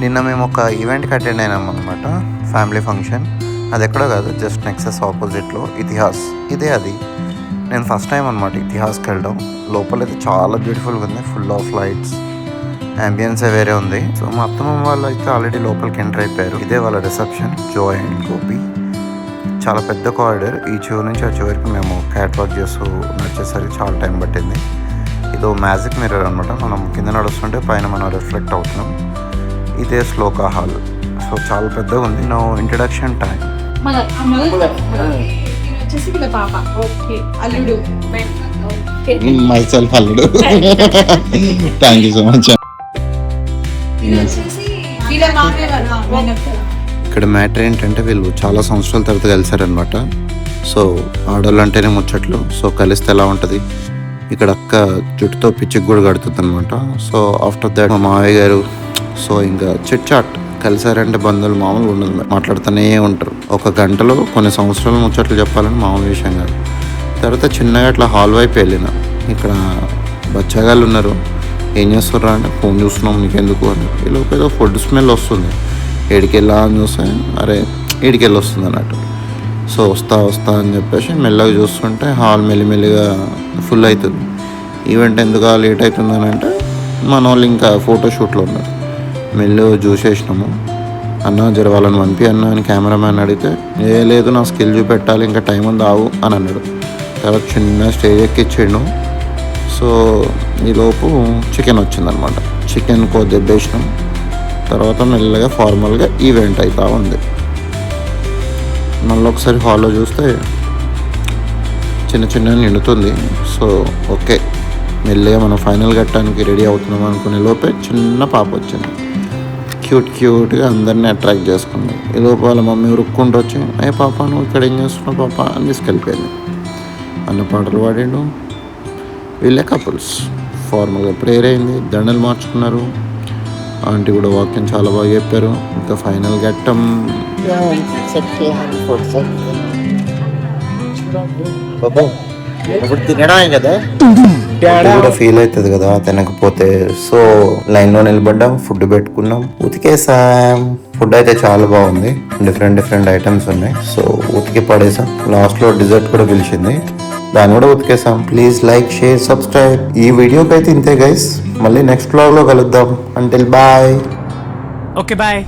నిన్న మేము ఒక ఈవెంట్కి అటెండ్ అయినాం అనమాట, ఫ్యామిలీ ఫంక్షన్. అది ఎక్కడో కాదు, జస్ట్ నెక్సెస్ ఆపోజిట్లో ఇతిహాస్. ఇదే అది. నేను ఫస్ట్ టైం అనమాట ఇతిహాస్కి వెళ్ళడం. లోపలైతే చాలా బ్యూటిఫుల్గా ఉంది, ఫుల్ ఆఫ్ లైట్స్, అంబియన్సే వేరే ఉంది. సో మా అత్తమ్మ వాళ్ళు అయితే ఆల్రెడీ లోపలికి ఎంటర్ అయిపోయారు. ఇదే వాళ్ళ రిసెప్షన్, జోయ్ అండ్ గోపి. చాలా పెద్ద కారిడార్, ఈ చివరి నుంచి ఆ చివరికి మేము క్యాట్ వాక్ చేస్తూ నడిచేసరికి చాలా టైం పట్టింది. ఇదో మ్యాజిక్ మిర్రర్ అనమాట, మనం కింద నడుస్తుంటే పైన మనం రిఫ్లెక్ట్ అవుతున్నాం. ఇదే శ్లోక హాల్. సో చాలా పెద్దగా ఉంది. No introduction time. Myself అల్లుడు. Thank you so much. ఇక్కడ మ్యాటర్ ఏంటంటే వీళ్ళు చాలా సంవత్సరాల తర్వాత కలిసారనమాట. సో ఆడవాళ్ళు అంటేనే ముచ్చట్లు. సో కలిస్తే ఎలా ఉంటుంది. ఇక్కడ అక్క జుట్టుతో పిచ్చికి కూడా కడుతుంది అనమాట. సో ఆఫ్టర్ దాట్ మా మావయ్య గారు, సో ఇంకా చిట్ చాట్ కలిసారంటే బంధువులు మామూలుగా ఉండదు, మాట్లాడుతూనే ఉంటారు. ఒక గంటలో కొన్ని సంవత్సరాల ముచ్చట్లు చెప్పాలని మామూలు విషయం కాదు. తర్వాత చిన్నగా అట్లా హాల్ వైపు వెళ్ళిన, ఇక్కడ బచ్చగాళ్ళు ఉన్నారు. ఏం చేస్తుర్రా అంటే ఫోన్ చూస్తున్నాం నీకెందుకు అని. వీళ్ళకి ఏదో ఫుడ్ స్మెల్ వస్తుంది. ఏడికెళ్ళా అని చూస్తే అరే ఏడికెళ్ళి వస్తుంది అన్నట్టు. సో వస్తా అని చెప్పేసి మెల్లగా చూస్తుంటే హాల్ మెల్లిమెల్లిగా ఫుల్ అవుతుంది. ఈవెంట్ ఎందుకు లేట్ అవుతుందని అంటే మన వాళ్ళు ఇంకా ఫోటోషూట్లో ఉన్నారు. మెల్లగా చూసేసినాము. అన్న జర వాళ్ళని పంపి అన్న అని కెమెరామ్యాన్ అడిగితే ఏ లేదు నా స్కిల్ చూపెట్టాలి, ఇంకా టైం ఉంది ఆవు అని అన్నాడు. తర్వాత చిన్న స్టేజ్ ఎక్కిచ్చాడు. సో ఈలోపు చికెన్ వచ్చిందనమాట. చికెన్ దెబ్బేసినాం. తర్వాత మెల్లగా ఫార్మల్గా ఈవెంట్ అవుతూ ఉంది. మళ్ళీ ఒకసారి హాల్లో చూస్తే చిన్న నిండుతుంది. సో ఓకే, మెల్లగా మనం ఫైనల్ కట్టడానికి రెడీ అవుతున్నాం అనుకునే లోపే చిన్న పాప వచ్చింది. క్యూట్గా అందరినీ అట్రాక్ట్ చేసుకుంది. ఈ లోపు వాళ్ళ మమ్మీ రుక్కుంటూ వచ్చి ఏ పాప నువ్వు ఇక్కడ ఏం చేస్తున్నావు పాప అని తీసుకెళ్ళిపోయింది. అన్న పాటలు పాడాడు. వీళ్ళే కపుల్స్. ఫార్మల్గా ప్రేయర్ అయింది, దండలు మార్చుకున్నారు. ఆంటీ కూడా వాక్యం చాలా బాగా చెప్పారు. ఇంకా ఫైనల్ ఘట్టం. ఇప్పుడు తినడమే కదా, కూడా ఫీల్ అవుతుంది కదా తినకపోతే. సో లైన్లో నిలబడ్డాం, ఫుడ్ పెట్టుకున్నాం, ఉతికేసాం. ఫుడ్ అయితే చాలా బాగుంది, డిఫరెంట్ ఐటమ్స్ ఉన్నాయి. సో ఉతికి పడేసాం. లాస్ట్లో డిజర్ట్ కూడా పిలిచింది, దాన్ని కూడా ఉతికేసాం. Please like, share, subscribe. ఈ వీడియోకి అయితే ఇంతే గైస్. మళ్ళీ నెక్స్ట్ వ్లాగ్లో కలుద్దాం. Until bye. Okay bye.